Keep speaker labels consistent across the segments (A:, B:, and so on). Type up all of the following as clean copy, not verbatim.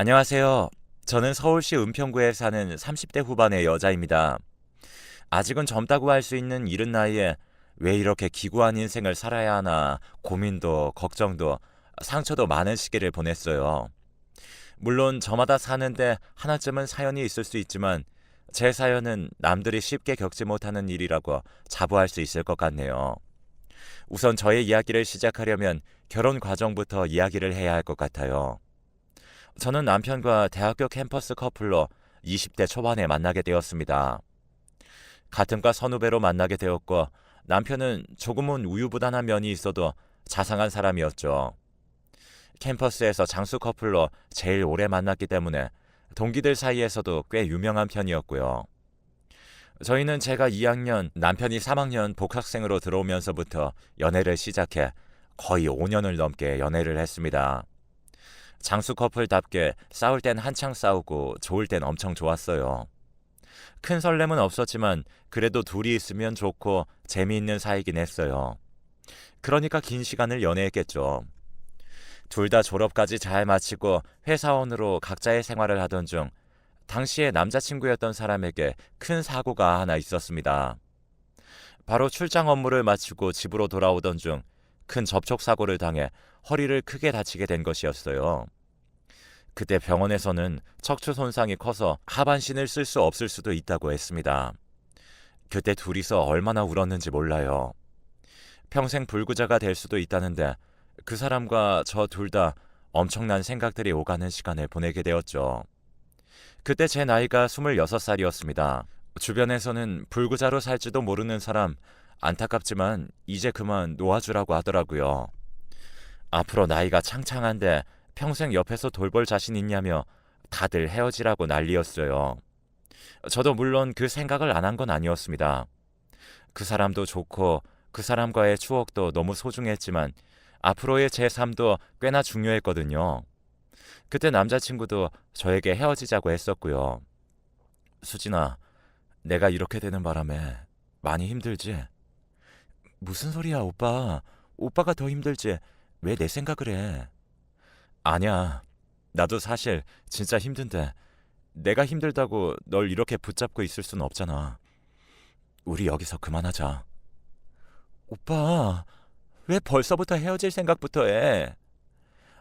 A: 안녕하세요. 저는 서울시 은평구에 사는 30대 후반의 여자입니다. 아직은 젊다고 할 수 있는 이른 나이에 왜 이렇게 기구한 인생을 살아야 하나 고민도 걱정도 상처도 많은 시기를 보냈어요. 물론 저마다 사는데 하나쯤은 사연이 있을 수 있지만 제 사연은 남들이 쉽게 겪지 못하는 일이라고 자부할 수 있을 것 같네요. 우선 저의 이야기를 시작하려면 결혼 과정부터 이야기를 해야 할 것 같아요. 저는 남편과 대학교 캠퍼스 커플로 20대 초반에 만나게 되었습니다. 같은 과 선후배로 만나게 되었고 남편은 조금은 우유부단한 면이 있어도 자상한 사람이었죠. 캠퍼스에서 장수 커플로 제일 오래 만났기 때문에 동기들 사이에서도 꽤 유명한 편이었고요. 저희는 제가 2학년, 남편이 3학년 복학생으로 들어오면서부터 연애를 시작해 거의 5년을 넘게 연애를 했습니다. 장수 커플답게 싸울 땐 한창 싸우고 좋을 땐 엄청 좋았어요. 큰 설렘은 없었지만 그래도 둘이 있으면 좋고 재미있는 사이긴 했어요. 그러니까 긴 시간을 연애했겠죠. 둘 다 졸업까지 잘 마치고 회사원으로 각자의 생활을 하던 중 당시에 남자친구였던 사람에게 큰 사고가 하나 있었습니다. 바로 출장 업무를 마치고 집으로 돌아오던 중 큰 접촉사고를 당해 허리를 크게 다치게 된 것이었어요. 그때 병원에서는 척추 손상이 커서 하반신을 쓸 수 없을 수도 있다고 했습니다. 그때 둘이서 얼마나 울었는지 몰라요. 평생 불구자가 될 수도 있다는데 그 사람과 저 둘 다 엄청난 생각들이 오가는 시간을 보내게 되었죠. 그때 제 나이가 26살이었습니다. 주변에서는 불구자로 살지도 모르는 사람, 안타깝지만 이제 그만 놓아주라고 하더라고요. 앞으로 나이가 창창한데 평생 옆에서 돌볼 자신 있냐며 다들 헤어지라고 난리였어요. 저도 물론 그 생각을 안 한 건 아니었습니다. 그 사람도 좋고 그 사람과의 추억도 너무 소중했지만 앞으로의 제 삶도 꽤나 중요했거든요. 그때 남자친구도 저에게 헤어지자고 했었고요. 수진아, 내가 이렇게 되는 바람에 많이 힘들지? 무슨 소리야, 오빠. 오빠가 더 힘들지. 왜 내 생각을 해? 아니야. 나도 사실 진짜 힘든데 내가 힘들다고 널 이렇게 붙잡고 있을 순 없잖아. 우리 여기서 그만하자. 오빠, 왜 벌써부터 헤어질 생각부터 해?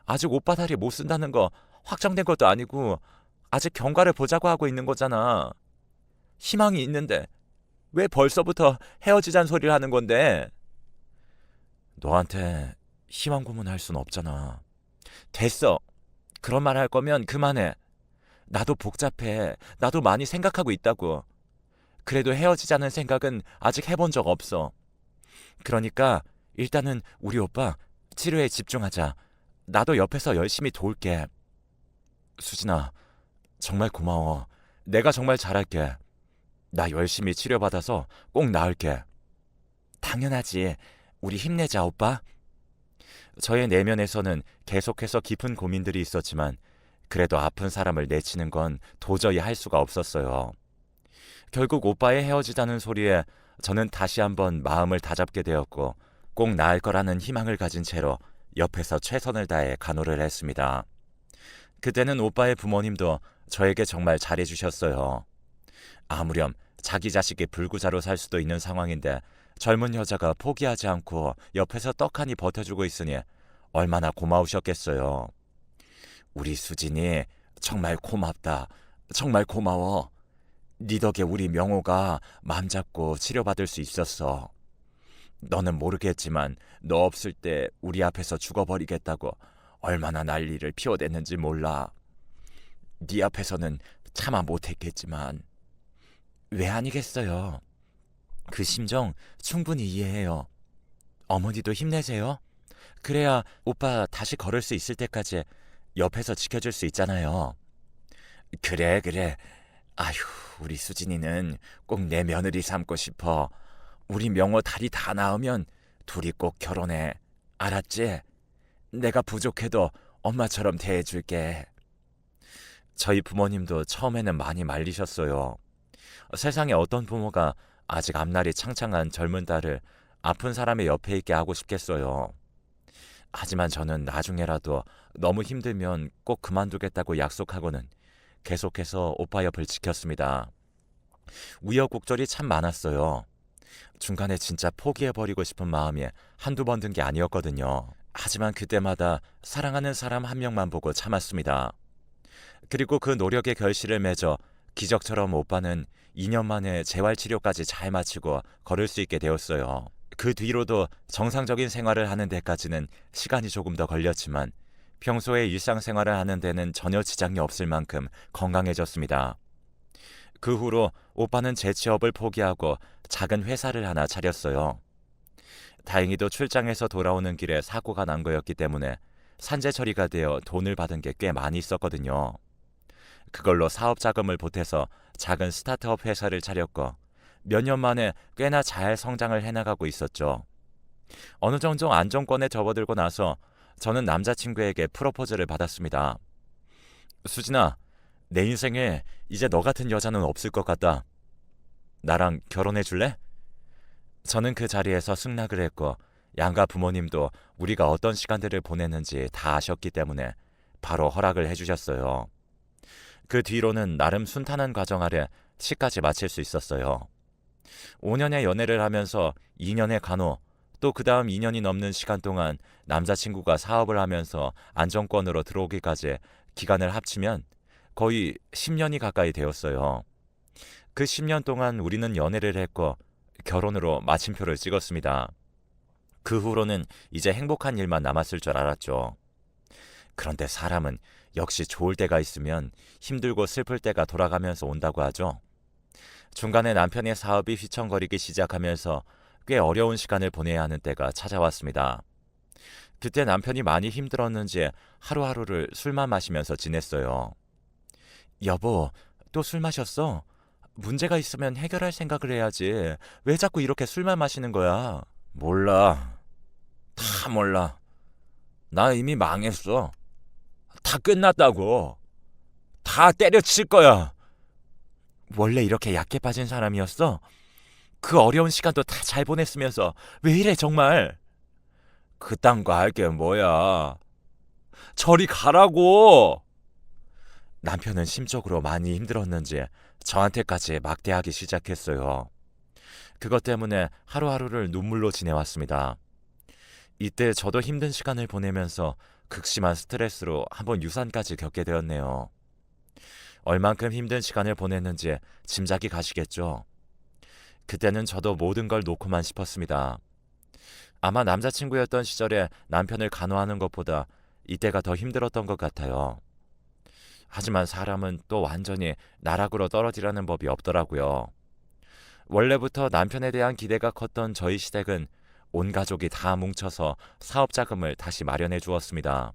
A: 아직 오빠 다리 못 쓴다는 거 확정된 것도 아니고 아직 경과를 보자고 하고 있는 거잖아. 희망이 있는데 왜 벌써부터 헤어지자는 소리를 하는 건데? 너한테 희망 고문할 순 없잖아. 됐어. 그런 말 할 거면 그만해. 나도 복잡해. 나도 많이 생각하고 있다고. 그래도 헤어지자는 생각은 아직 해본 적 없어. 그러니까 일단은 우리 오빠 치료에 집중하자. 나도 옆에서 열심히 도울게. 수진아, 정말 고마워. 내가 정말 잘할게. 나 열심히 치료받아서 꼭 나을게. 당연하지. 우리 힘내자, 오빠. 저의 내면에서는 계속해서 깊은 고민들이 있었지만 그래도 아픈 사람을 내치는 건 도저히 할 수가 없었어요. 결국 오빠의 헤어지자는 소리에 저는 다시 한번 마음을 다잡게 되었고 꼭 나을 거라는 희망을 가진 채로 옆에서 최선을 다해 간호를 했습니다. 그때는 오빠의 부모님도 저에게 정말 잘해주셨어요. 아무렴 자기 자식이 불구자로 살 수도 있는 상황인데 젊은 여자가 포기하지 않고 옆에서 떡하니 버텨주고 있으니 얼마나 고마우셨겠어요. 우리 수진이 정말 고맙다. 정말 고마워. 네 덕에 우리 명호가 맘 잡고 치료받을 수 있었어. 너는 모르겠지만 너 없을 때 우리 앞에서 죽어버리겠다고 얼마나 난리를 피워댔는지 몰라. 네 앞에서는 차마 못했겠지만 왜 아니겠어요. 그 심정 충분히 이해해요. 어머니도 힘내세요. 그래야 오빠 다시 걸을 수 있을 때까지 옆에서 지켜줄 수 있잖아요. 그래, 그래. 아휴, 우리 수진이는 꼭 내 며느리 삼고 싶어. 우리 명호 다리 다 나으면 둘이 꼭 결혼해. 알았지? 내가 부족해도 엄마처럼 대해줄게. 저희 부모님도 처음에는 많이 말리셨어요. 세상에 어떤 부모가 아직 앞날이 창창한 젊은 딸을 아픈 사람의 옆에 있게 하고 싶겠어요. 하지만 저는 나중에라도 너무 힘들면 꼭 그만두겠다고 약속하고는 계속해서 오빠 옆을 지켰습니다. 우여곡절이 참 많았어요. 중간에 진짜 포기해버리고 싶은 마음이 한두 번 든 게 아니었거든요. 하지만 그때마다 사랑하는 사람 한 명만 보고 참았습니다. 그리고 그 노력의 결실을 맺어 기적처럼 오빠는 2년 만에 재활치료까지 잘 마치고 걸을 수 있게 되었어요. 그 뒤로도 정상적인 생활을 하는 데까지는 시간이 조금 더 걸렸지만 평소에 일상생활을 하는 데는 전혀 지장이 없을 만큼 건강해졌습니다. 그 후로 오빠는 재취업을 포기하고 작은 회사를 하나 차렸어요. 다행히도 출장에서 돌아오는 길에 사고가 난 거였기 때문에 산재 처리가 되어 돈을 받은 게 꽤 많이 있었거든요. 그걸로 사업 자금을 보태서 작은 스타트업 회사를 차렸고 몇 년 만에 꽤나 잘 성장을 해나가고 있었죠. 어느 정도 안정권에 접어들고 나서 저는 남자친구에게 프로포즈를 받았습니다. 수진아, 내 인생에 이제 너 같은 여자는 없을 것 같다. 나랑 결혼해 줄래? 저는 그 자리에서 승낙을 했고 양가 부모님도 우리가 어떤 시간들을 보냈는지 다 아셨기 때문에 바로 허락을 해주셨어요. 그 뒤로는 나름 순탄한 과정 아래 시까지 마칠 수 있었어요. 5년의 연애를 하면서 2년의 간호, 또 그 다음 2년이 넘는 시간 동안 남자친구가 사업을 하면서 안정권으로 들어오기까지 기간을 합치면 거의 10년이 가까이 되었어요. 그 10년 동안 우리는 연애를 했고 결혼으로 마침표를 찍었습니다. 그 후로는 이제 행복한 일만 남았을 줄 알았죠. 그런데 사람은 역시 좋을 때가 있으면 힘들고 슬플 때가 돌아가면서 온다고 하죠. 중간에 남편의 사업이 휘청거리기 시작하면서 꽤 어려운 시간을 보내야 하는 때가 찾아왔습니다. 그때 남편이 많이 힘들었는지 하루하루를 술만 마시면서 지냈어요. 여보, 또 술 마셨어? 문제가 있으면 해결할 생각을 해야지. 왜 자꾸 이렇게 술만 마시는 거야? 몰라. 다 몰라. 나 이미 망했어. 다 끝났다고. 다 때려칠 거야. 원래 이렇게 약해 빠진 사람이었어? 그 어려운 시간도 다 잘 보냈으면서 왜 이래 정말? 그딴 거 할 게 뭐야. 저리 가라고. 남편은 심적으로 많이 힘들었는지 저한테까지 막대하기 시작했어요. 그것 때문에 하루하루를 눈물로 지내왔습니다. 이때 저도 힘든 시간을 보내면서 극심한 스트레스로 한번 유산까지 겪게 되었네요. 얼만큼 힘든 시간을 보냈는지 짐작이 가시겠죠? 그때는 저도 모든 걸 놓고만 싶었습니다. 아마 남자친구였던 시절에 남편을 간호하는 것보다 이때가 더 힘들었던 것 같아요. 하지만 사람은 또 완전히 나락으로 떨어지라는 법이 없더라고요. 원래부터 남편에 대한 기대가 컸던 저희 시댁은 온 가족이 다 뭉쳐서 사업 자금을 다시 마련해 주었습니다.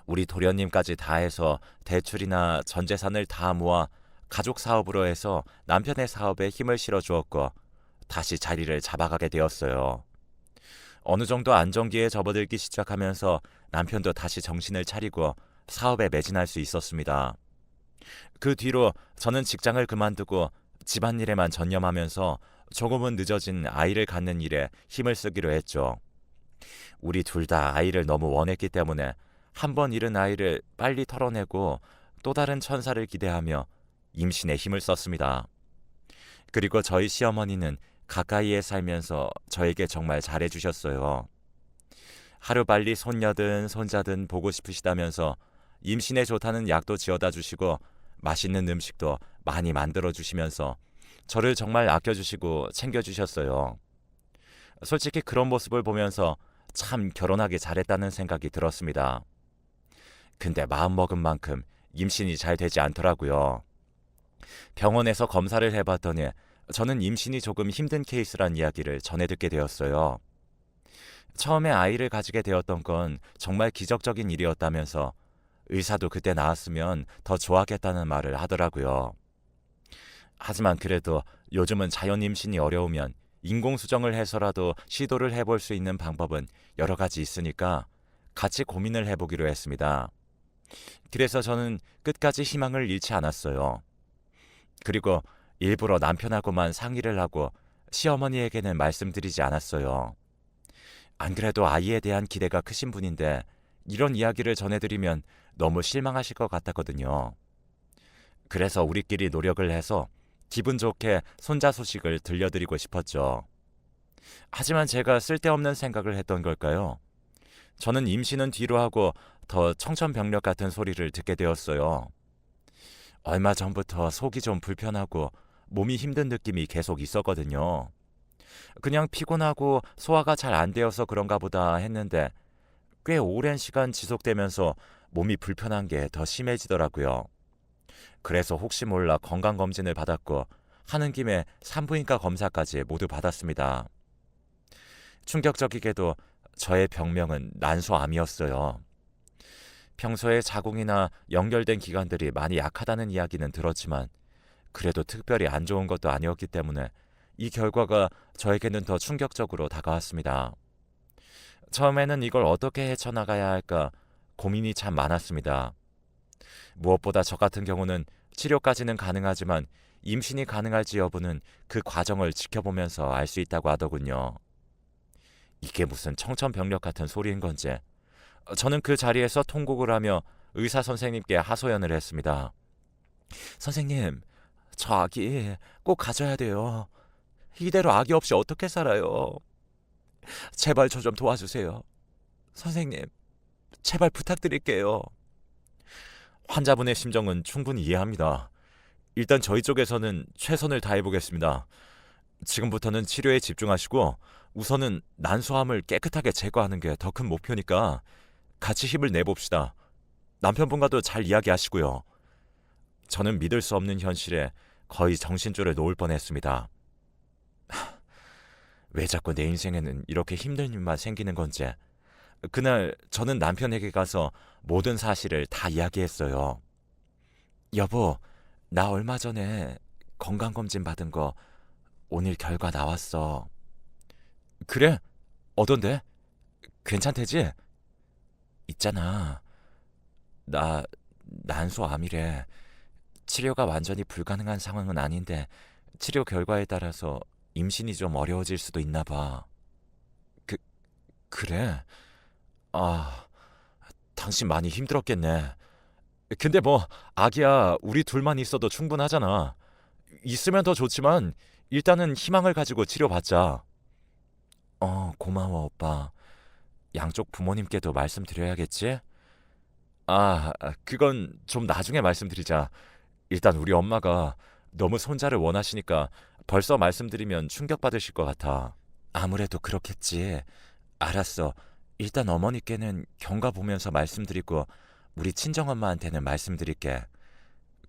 A: 우리 도련님까지 다 해서 대출이나 전 재산을 다 모아 가족 사업으로 해서 남편의 사업에 힘을 실어 주었고 다시 자리를 잡아가게 되었어요. 어느 정도 안정기에 접어들기 시작하면서 남편도 다시 정신을 차리고 사업에 매진할 수 있었습니다. 그 뒤로 저는 직장을 그만두고 집안일에만 전념하면서 조금은 늦어진 아이를 갖는 일에 힘을 쓰기로 했죠. 우리 둘 다 아이를 너무 원했기 때문에 한 번 잃은 아이를 빨리 털어내고 또 다른 천사를 기대하며 임신에 힘을 썼습니다. 그리고 저희 시어머니는 가까이에 살면서 저에게 정말 잘해주셨어요. 하루빨리 손녀든 손자든 보고 싶으시다면서 임신에 좋다는 약도 지어다 주시고 맛있는 음식도 많이 만들어 주시면서 저를 정말 아껴주시고 챙겨주셨어요. 솔직히 그런 모습을 보면서 참 결혼하기 잘했다는 생각이 들었습니다. 근데 마음먹은 만큼 임신이 잘 되지 않더라고요. 병원에서 검사를 해봤더니 저는 임신이 조금 힘든 케이스란 이야기를 전해 듣게 되었어요. 처음에 아이를 가지게 되었던 건 정말 기적적인 일이었다면서 의사도 그때 나았으면 더 좋았겠다는 말을 하더라고요. 하지만 그래도 요즘은 자연 임신이 어려우면 인공수정을 해서라도 시도를 해볼 수 있는 방법은 여러 가지 있으니까 같이 고민을 해보기로 했습니다. 그래서 저는 끝까지 희망을 잃지 않았어요. 그리고 일부러 남편하고만 상의를 하고 시어머니에게는 말씀드리지 않았어요. 안 그래도 아이에 대한 기대가 크신 분인데 이런 이야기를 전해드리면 너무 실망하실 것 같았거든요. 그래서 우리끼리 노력을 해서 기분 좋게 손자 소식을 들려드리고 싶었죠. 하지만 제가 쓸데없는 생각을 했던 걸까요? 저는 임신은 뒤로 하고 더 청천벽력 같은 소리를 듣게 되었어요. 얼마 전부터 속이 좀 불편하고 몸이 힘든 느낌이 계속 있었거든요. 그냥 피곤하고 소화가 잘 안 되어서 그런가 보다 했는데 꽤 오랜 시간 지속되면서 몸이 불편한 게 더 심해지더라고요. 그래서 혹시 몰라 건강검진을 받았고 하는 김에 산부인과 검사까지 모두 받았습니다. 충격적이게도 저의 병명은 난소암이었어요. 평소에 자궁이나 연결된 기관들이 많이 약하다는 이야기는 들었지만 그래도 특별히 안 좋은 것도 아니었기 때문에 이 결과가 저에게는 더 충격적으로 다가왔습니다. 처음에는 이걸 어떻게 헤쳐나가야 할까 고민이 참 많았습니다. 무엇보다 저 같은 경우는 치료까지는 가능하지만 임신이 가능할지 여부는 그 과정을 지켜보면서 알 수 있다고 하더군요. 이게 무슨 청천벽력 같은 소리인 건지 저는 그 자리에서 통곡을 하며 의사 선생님께 하소연을 했습니다. 선생님, 저 아기 꼭 가져야 돼요. 이대로 아기 없이 어떻게 살아요? 제발 저 좀 도와주세요. 선생님, 제발 부탁드릴게요. 환자분의 심정은 충분히 이해합니다. 일단 저희 쪽에서는 최선을 다해보겠습니다. 지금부터는 치료에 집중하시고 우선은 난소암을 깨끗하게 제거하는 게 더 큰 목표니까 같이 힘을 내봅시다. 남편분과도 잘 이야기하시고요. 저는 믿을 수 없는 현실에 거의 정신줄을 놓을 뻔했습니다. 왜 자꾸 내 인생에는 이렇게 힘든 일만 생기는 건지. 그날 저는 남편에게 가서 모든 사실을 다 이야기했어요. 여보, 나 얼마 전에 건강검진 받은 거 오늘 결과 나왔어. 그래? 어떤데? 괜찮대지? 있잖아. 나 난소암이래. 치료가 완전히 불가능한 상황은 아닌데 치료 결과에 따라서 임신이 좀 어려워질 수도 있나 봐. 그, 그래? 아, 당신 많이 힘들었겠네. 근데 뭐 아기야 우리 둘만 있어도 충분하잖아. 있으면 더 좋지만 일단은 희망을 가지고 치료받자. 고마워 오빠. 양쪽 부모님께도 말씀드려야겠지? 그건 좀 나중에 말씀드리자. 일단 우리 엄마가 너무 손자를 원하시니까 벌써 말씀드리면 충격받으실 것 같아. 아무래도 그렇겠지. 알았어. 일단 어머니께는 경과 보면서 말씀드리고 우리 친정엄마한테는 말씀드릴게.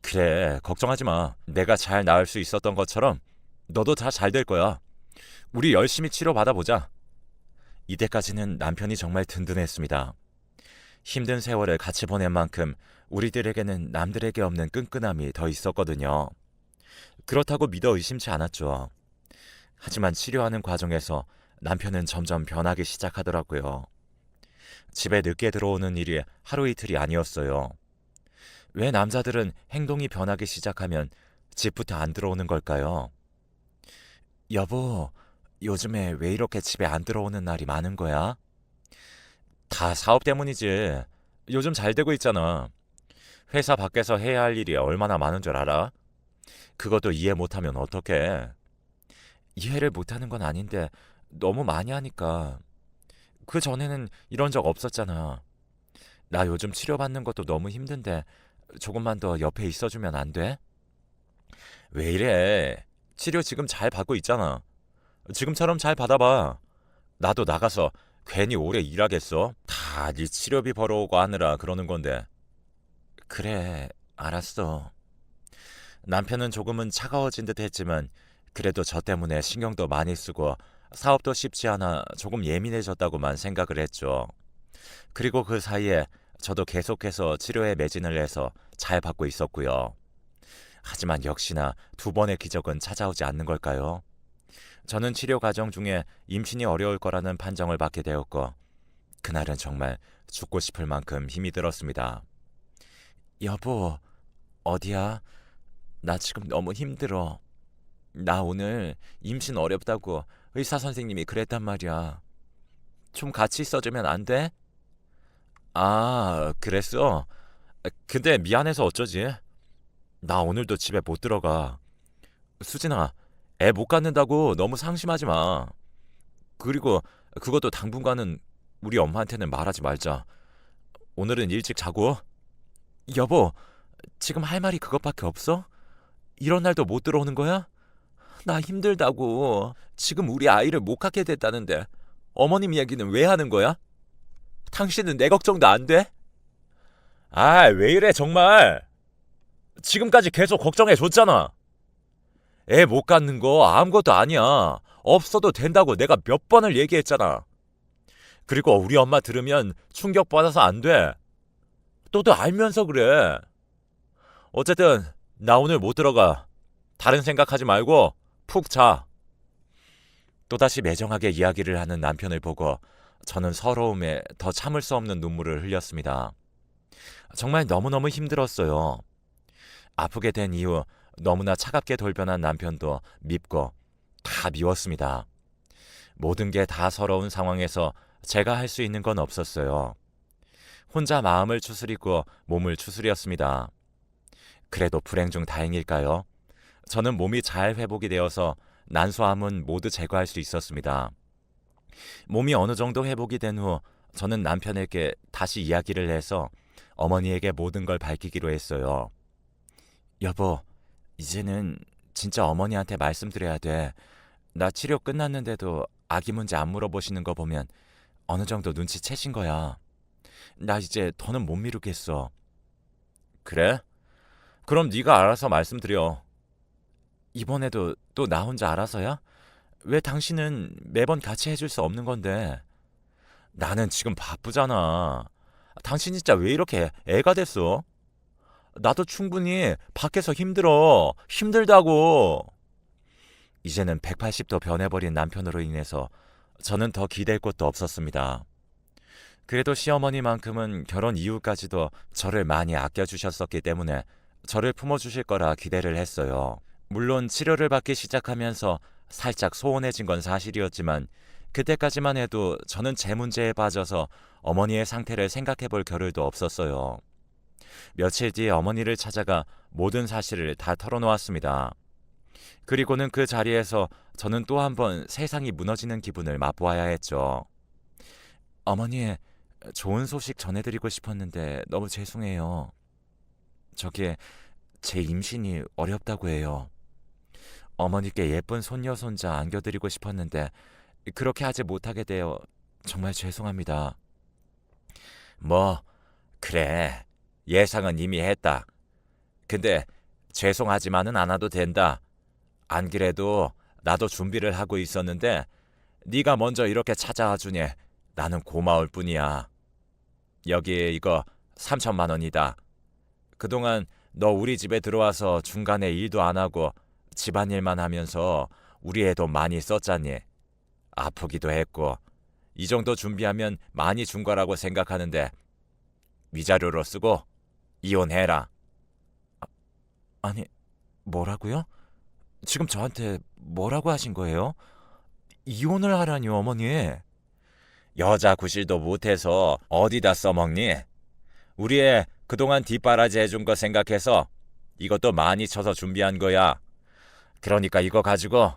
A: 그래, 걱정하지 마. 내가 잘 나을 수 있었던 것처럼 너도 다 잘 될 거야. 우리 열심히 치료 받아보자. 이때까지는 남편이 정말 든든했습니다. 힘든 세월을 같이 보낸 만큼 우리들에게는 남들에게 없는 끈끈함이 더 있었거든요. 그렇다고 믿어 의심치 않았죠. 하지만 치료하는 과정에서 남편은 점점 변하기 시작하더라고요. 집에 늦게 들어오는 일이 하루 이틀이 아니었어요. 왜 남자들은 행동이 변하기 시작하면 집부터 안 들어오는 걸까요? 여보, 요즘에 왜 이렇게 집에 안 들어오는 날이 많은 거야? 다 사업 때문이지. 요즘 잘 되고 있잖아. 회사 밖에서 해야 할 일이 얼마나 많은 줄 알아? 그것도 이해 못하면 어떡해? 이해를 못하는 건 아닌데 너무 많이 하니까. 그 전에는 이런 적 없었잖아. 나 요즘 치료받는 것도 너무 힘든데 조금만 더 옆에 있어주면 안 돼? 왜 이래? 치료 지금 잘 받고 있잖아. 지금처럼 잘 받아봐. 나도 나가서 괜히 오래 일하겠어? 다 네 치료비 벌어오고 하느라 그러는 건데. 그래, 알았어. 남편은 조금은 차가워진 듯 했지만 그래도 저 때문에 신경도 많이 쓰고 사업도 쉽지 않아 조금 예민해졌다고만 생각을 했죠. 그리고 그 사이에 저도 계속해서 치료에 매진을 해서 잘 받고 있었고요. 하지만 역시나 두 번의 기적은 찾아오지 않는 걸까요? 저는 치료 과정 중에 임신이 어려울 거라는 판정을 받게 되었고 그날은 정말 죽고 싶을 만큼 힘이 들었습니다. 여보, 어디야? 나 지금 너무 힘들어. 나 오늘 임신 어렵다고 의사 선생님이 그랬단 말이야. 좀 같이 있어주면 안 돼? 아, 그랬어? 근데 미안해서 어쩌지? 나 오늘도 집에 못 들어가. 수진아, 애 못 갖는다고 너무 상심하지 마. 그리고 그것도 당분간은 우리 엄마한테는 말하지 말자. 오늘은 일찍 자고. 여보, 지금 할 말이 그것밖에 없어? 이런 날도 못 들어오는 거야? 나 힘들다고. 지금 우리 아이를 못 갖게 됐다는데 어머님 얘기는 왜 하는 거야? 당신은 내 걱정도 안 돼? 아, 왜 이래 정말. 지금까지 계속 걱정해 줬잖아. 애 못 갖는 거 아무것도 아니야. 없어도 된다고 내가 몇 번을 얘기했잖아. 그리고 우리 엄마 들으면 충격받아서 안 돼. 너도 알면서 그래. 어쨌든 나 오늘 못 들어가. 다른 생각하지 말고 푹 자. 또다시 매정하게 이야기를 하는 남편을 보고 저는 서러움에 더 참을 수 없는 눈물을 흘렸습니다. 정말 너무너무 힘들었어요. 아프게 된 이후 너무나 차갑게 돌변한 남편도 밉고 다 미웠습니다. 모든 게 다 서러운 상황에서 제가 할 수 있는 건 없었어요. 혼자 마음을 추스리고 몸을 추스렸습니다. 그래도 불행 중 다행일까요? 저는 몸이 잘 회복이 되어서 난소암은 모두 제거할 수 있었습니다. 몸이 어느 정도 회복이 된 후 저는 남편에게 다시 이야기를 해서 어머니에게 모든 걸 밝히기로 했어요. 여보, 이제는 진짜 어머니한테 말씀드려야 돼. 나 치료 끝났는데도 아기 문제 안 물어보시는 거 보면 어느 정도 눈치채신 거야. 나 이제 더는 못 미루겠어. 그래? 그럼 네가 알아서 말씀드려. 이번에도 또 나 혼자 알아서야? 왜 당신은 매번 같이 해줄 수 없는 건데? 나는 지금 바쁘잖아. 당신 진짜 왜 이렇게 애가 됐어? 나도 충분히 밖에서 힘들어. 힘들다고. 이제는 180도 변해버린 남편으로 인해서 저는 더 기댈 곳도 없었습니다. 그래도 시어머니만큼은 결혼 이후까지도 저를 많이 아껴주셨었기 때문에 저를 품어주실 거라 기대를 했어요. 물론 치료를 받기 시작하면서 살짝 소원해진 건 사실이었지만 그때까지만 해도 저는 제 문제에 빠져서 어머니의 상태를 생각해 볼 겨를도 없었어요. 며칠 뒤에 어머니를 찾아가 모든 사실을 다 털어놓았습니다. 그리고는 그 자리에서 저는 또 한 번 세상이 무너지는 기분을 맛보아야 했죠. 어머니, 좋은 소식 전해드리고 싶었는데 너무 죄송해요. 저게 제 임신이 어렵다고 해요. 어머니께 예쁜 손녀 손자 안겨드리고 싶었는데 그렇게 하지 못하게 되어 정말 죄송합니다. 뭐 그래, 예상은 이미 했다. 근데 죄송하지만은 않아도 된다. 안 그래도 나도 준비를 하고 있었는데 네가 먼저 이렇게 찾아와 주니 나는 고마울 뿐이야. 여기 이거 3천만 원이다. 그동안 너 우리 집에 들어와서 중간에 일도 안 하고 집안일만 하면서 우리 애도 많이 썼잖니. 아프기도 했고 이 정도 준비하면 많이 준 거라고 생각하는데 위자료로 쓰고 이혼해라. 아니, 뭐라고요? 지금 저한테 뭐라고 하신 거예요? 이혼을 하라니요, 어머니. 여자 구실도 못해서 어디다 써먹니? 우리 애 그동안 뒷바라지 해준 거 생각해서 이것도 많이 쳐서 준비한 거야. 그러니까 이거 가지고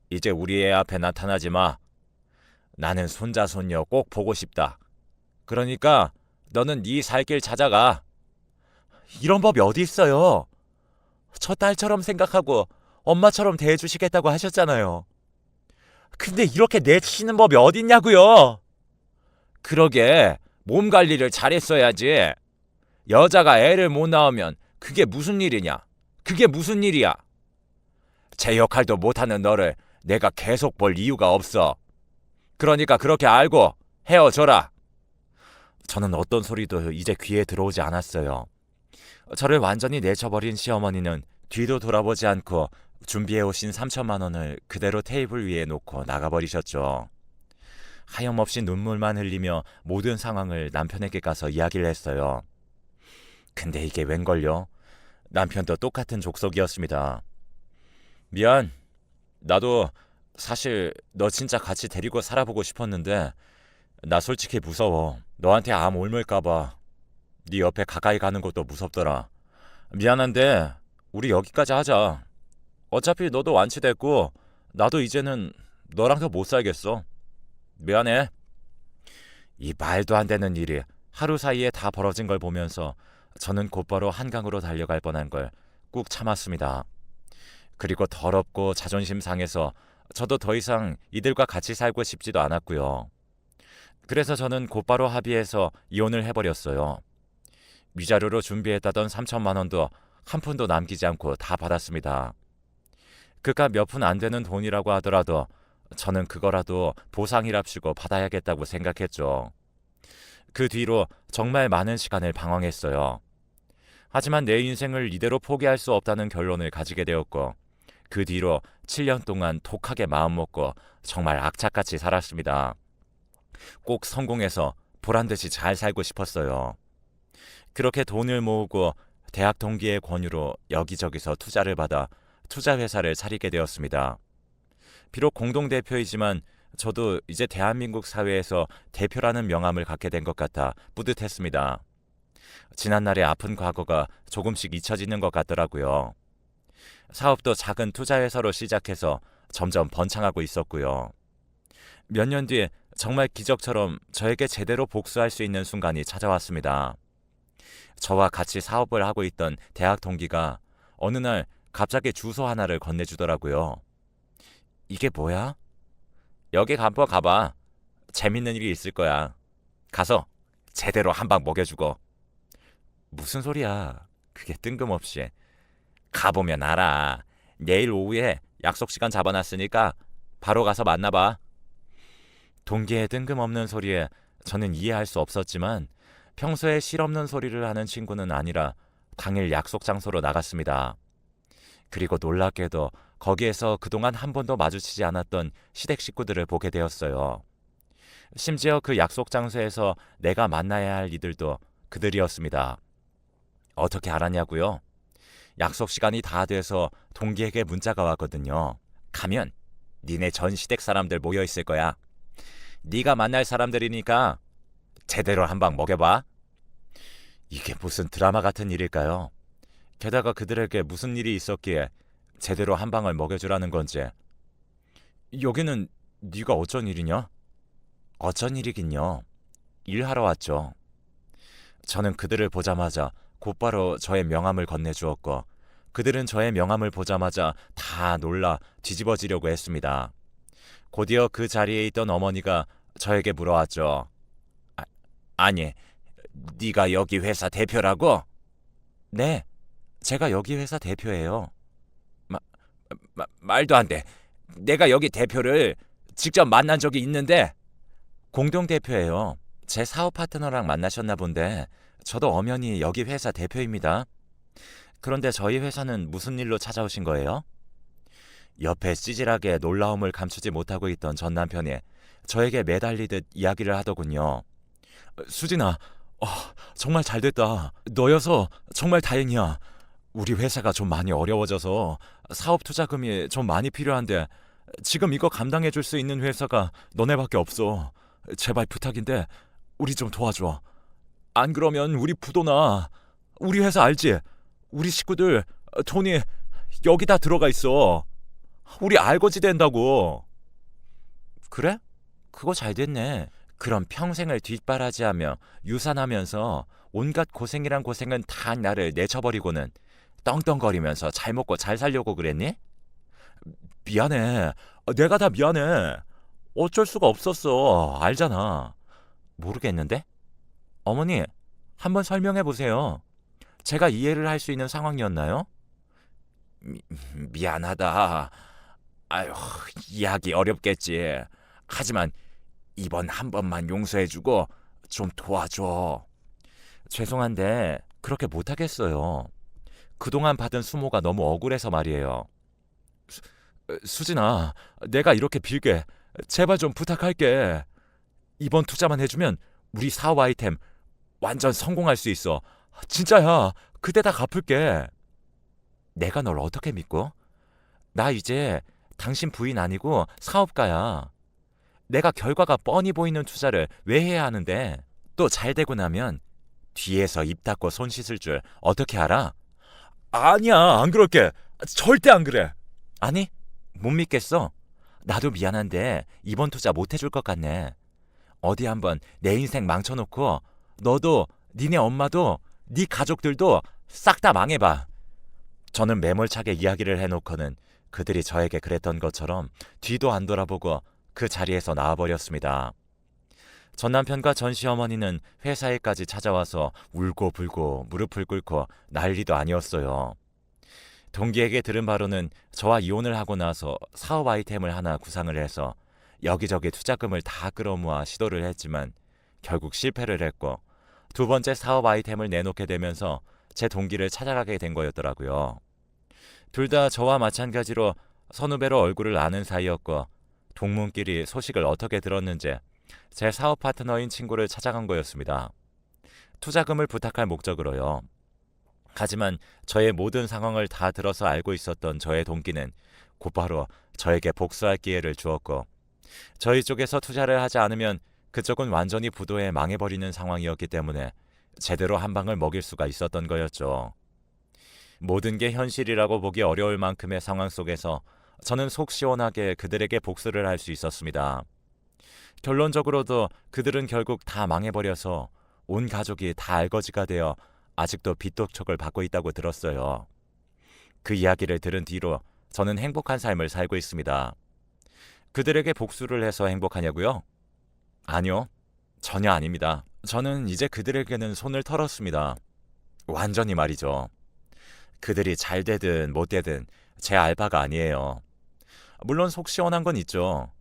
A: 이제 우리 애 앞에 나타나지 마. 나는 손자 손녀 꼭 보고 싶다. 그러니까 너는 네 살 길 찾아가. 이런 법이 어디 있어요? 저 딸처럼 생각하고 엄마처럼 대해주시겠다고 하셨잖아요. 근데 이렇게 내치시는 법이 어딨냐고요? 그러게, 몸 관리를 잘했어야지. 여자가 애를 못 낳으면 그게 무슨 일이냐? 그게 무슨 일이야? 제 역할도 못하는 너를 내가 계속 볼 이유가 없어. 그러니까 그렇게 알고 헤어져라. 저는 어떤 소리도 이제 귀에 들어오지 않았어요. 저를 완전히 내쳐버린 시어머니는 뒤도 돌아보지 않고 준비해 오신 3천만 원을 그대로 테이블 위에 놓고 나가버리셨죠. 하염없이 눈물만 흘리며 모든 상황을 남편에게 가서 이야기를 했어요. 근데 이게 웬걸요? 남편도 똑같은 족속이었습니다. 미안. 나도 사실 너 진짜 같이 데리고 살아보고 싶었는데 나 솔직히 무서워. 너한테 암 옮을까봐. 네 옆에 가까이 가는 것도 무섭더라. 미안한데 우리 여기까지 하자. 어차피 너도 완치됐고 나도 이제는 너랑 더 못 살겠어. 미안해. 이 말도 안 되는 일이 하루 사이에 다 벌어진 걸 보면서 저는 곧바로 한강으로 달려갈 뻔한 걸 꾹 참았습니다. 그리고 더럽고 자존심 상해서 저도 더 이상 이들과 같이 살고 싶지도 않았고요. 그래서 저는 곧바로 합의해서 이혼을 해버렸어요. 위자료로 준비했다던 3천만 원도 한 푼도 남기지 않고 다 받았습니다. 그깟 몇 푼 안 되는 돈이라고 하더라도 저는 그거라도 보상이랍시고 받아야겠다고 생각했죠. 그 뒤로 정말 많은 시간을 방황했어요. 하지만 내 인생을 이대로 포기할 수 없다는 결론을 가지게 되었고 그 뒤로 7년 동안 독하게 마음먹고 정말 악착같이 살았습니다. 꼭 성공해서 보란듯이 잘 살고 싶었어요. 그렇게 돈을 모으고 대학 동기의 권유로 여기저기서 투자를 받아 투자회사를 차리게 되었습니다. 비록 공동대표이지만 저도 이제 대한민국 사회에서 대표라는 명함을 갖게 된 것 같아 뿌듯했습니다. 지난날의 아픈 과거가 조금씩 잊혀지는 것 같더라고요. 사업도 작은 투자회사로 시작해서 점점 번창하고 있었고요. 몇 년 뒤에 정말 기적처럼 저에게 제대로 복수할 수 있는 순간이 찾아왔습니다. 저와 같이 사업을 하고 있던 대학 동기가 어느 날 갑자기 주소 하나를 건네주더라고요. 이게 뭐야? 여기 한번 가봐. 재밌는 일이 있을 거야. 가서 제대로 한 방 먹여주고. 무슨 소리야? 그게 뜬금없이. 가보면 알아. 내일 오후에 약속 시간 잡아놨으니까 바로 가서 만나봐. 동기의 뜬금없는 소리에 저는 이해할 수 없었지만 평소에 실없는 소리를 하는 친구는 아니라 당일 약속 장소로 나갔습니다. 그리고 놀랍게도 거기에서 그동안 한 번도 마주치지 않았던 시댁 식구들을 보게 되었어요. 심지어 그 약속 장소에서 내가 만나야 할 이들도 그들이었습니다. 어떻게 알았냐고요? 약속 시간이 다 돼서 동기에게 문자가 왔거든요. 가면 니네 전 시댁 사람들 모여 있을 거야. 네가 만날 사람들이니까 제대로 한 방 먹여봐. 이게 무슨 드라마 같은 일일까요? 게다가 그들에게 무슨 일이 있었기에 제대로 한 방을 먹여주라는 건지. 여기는 네가 어쩐 일이냐? 어쩐 일이긴요. 일하러 왔죠. 저는 그들을 보자마자 곧바로 저의 명함을 건네주었고 그들은 저의 명함을 보자마자 다 놀라 뒤집어지려고 했습니다. 곧이어 그 자리에 있던 어머니가 저에게 물어왔죠. 아니, 네가 여기 회사 대표라고? 네, 제가 여기 회사 대표예요. 말도 안 돼. 내가 여기 대표를 직접 만난 적이 있는데. 공동대표예요. 제 사업 파트너랑 만나셨나 본데 저도 엄연히 여기 회사 대표입니다. 그런데 저희 회사는 무슨 일로 찾아오신 거예요? 옆에 찌질하게 놀라움을 감추지 못하고 있던 전 남편이 저에게 매달리듯 이야기를 하더군요. 수진아, 정말 잘됐다. 너여서 정말 다행이야. 우리 회사가 좀 많이 어려워져서 사업 투자금이 좀 많이 필요한데 지금 이거 감당해 줄 수 있는 회사가 너네밖에 없어. 제발 부탁인데 우리 좀 도와줘. 안 그러면 우리 부도나. 우리 회사 알지? 우리 식구들 돈이 여기 다 들어가 있어. 우리 알거지 된다고. 그래? 그거 잘 됐네. 그럼 평생을 뒷바라지하며 유산하면서 온갖 고생이란 고생은 다 나를 내쳐버리고는 떵떵거리면서 잘 먹고 잘 살려고 그랬니? 미안해. 내가 다 미안해. 어쩔 수가 없었어. 알잖아. 모르겠는데? 어머니, 한번 설명해 보세요. 제가 이해를 할 수 있는 상황이었나요? 미안하다. 아휴, 이해하기 어렵겠지. 하지만 이번 한 번만 용서해주고 좀 도와줘. 죄송한데 그렇게 못하겠어요. 그동안 받은 수모가 너무 억울해서 말이에요. 수진아, 내가 이렇게 빌게. 제발 좀 부탁할게. 이번 투자만 해주면 우리 사업 아이템 완전 성공할 수 있어. 진짜야. 그때 다 갚을게. 내가 널 어떻게 믿고? 나 이제 당신 부인 아니고 사업가야. 내가 결과가 뻔히 보이는 투자를 왜 해야 하는데? 또 잘 되고 나면 뒤에서 입 닫고 손 씻을 줄 어떻게 알아? 아니야, 안 그럴게. 절대 안 그래. 아니, 못 믿겠어. 나도 미안한데 이번 투자 못 해줄 것 같네. 어디 한번 내 인생 망쳐놓고 너도 니네 엄마도 네 가족들도 싹 다 망해봐. 저는 매몰차게 이야기를 해놓고는 그들이 저에게 그랬던 것처럼 뒤도 안 돌아보고 그 자리에서 나와버렸습니다. 전 남편과 전 시어머니는 회사에까지 찾아와서 울고 불고 무릎을 꿇고 난리도 아니었어요. 동기에게 들은 바로는 저와 이혼을 하고 나서 사업 아이템을 하나 구상을 해서 여기저기 투자금을 다 끌어모아 시도를 했지만 결국 실패를 했고, 두 번째 사업 아이템을 내놓게 되면서 제 동기를 찾아가게 된 거였더라고요. 둘 다 저와 마찬가지로 선후배로 얼굴을 아는 사이였고, 동문끼리 소식을 어떻게 들었는지 제 사업 파트너인 친구를 찾아간 거였습니다. 투자금을 부탁할 목적으로요. 하지만 저의 모든 상황을 다 들어서 알고 있었던 저의 동기는 곧바로 저에게 복수할 기회를 주었고, 저희 쪽에서 투자를 하지 않으면 그쪽은 완전히 부도에 망해버리는 상황이었기 때문에 제대로 한 방을 먹일 수가 있었던 거였죠. 모든 게 현실이라고 보기 어려울 만큼의 상황 속에서 저는 속 시원하게 그들에게 복수를 할 수 있었습니다. 결론적으로도 그들은 결국 다 망해버려서 온 가족이 다 알거지가 되어 아직도 빚도촉을 받고 있다고 들었어요. 그 이야기를 들은 뒤로 저는 행복한 삶을 살고 있습니다. 그들에게 복수를 해서 행복하냐고요? 아니요, 전혀 아닙니다. 저는 이제 그들에게는 손을 털었습니다. 완전히 말이죠. 그들이 잘 되든 못 되든 제 알바가 아니에요. 물론 속 시원한 건 있죠.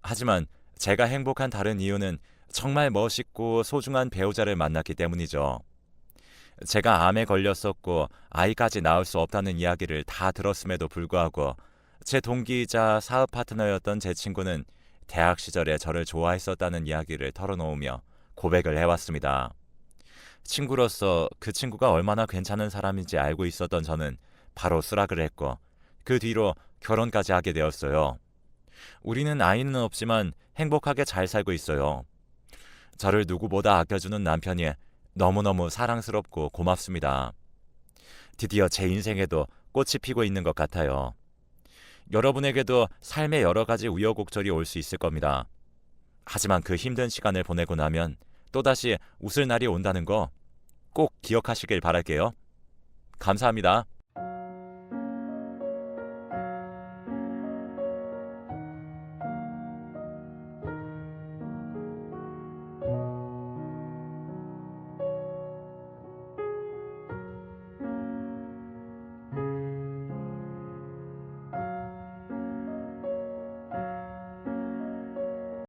A: 하지만 제가 행복한 다른 이유는 정말 멋있고 소중한 배우자를 만났기 때문이죠. 제가 암에 걸렸었고 아이까지 낳을 수 없다는 이야기를 다 들었음에도 불구하고 제 동기이자 사업 파트너였던 제 친구는 대학 시절에 저를 좋아했었다는 이야기를 털어놓으며 고백을 해왔습니다. 친구로서 그 친구가 얼마나 괜찮은 사람인지 알고 있었던 저는 바로 수락을 했고, 그 뒤로 결혼까지 하게 되었어요. 우리는 아이는 없지만 행복하게 잘 살고 있어요. 저를 누구보다 아껴주는 남편이 너무너무 사랑스럽고 고맙습니다. 드디어 제 인생에도 꽃이 피고 있는 것 같아요. 여러분에게도 삶의 여러 가지 우여곡절이 올 수 있을 겁니다. 하지만 그 힘든 시간을 보내고 나면 또다시 웃을 날이 온다는 거 꼭 기억하시길 바랄게요. 감사합니다.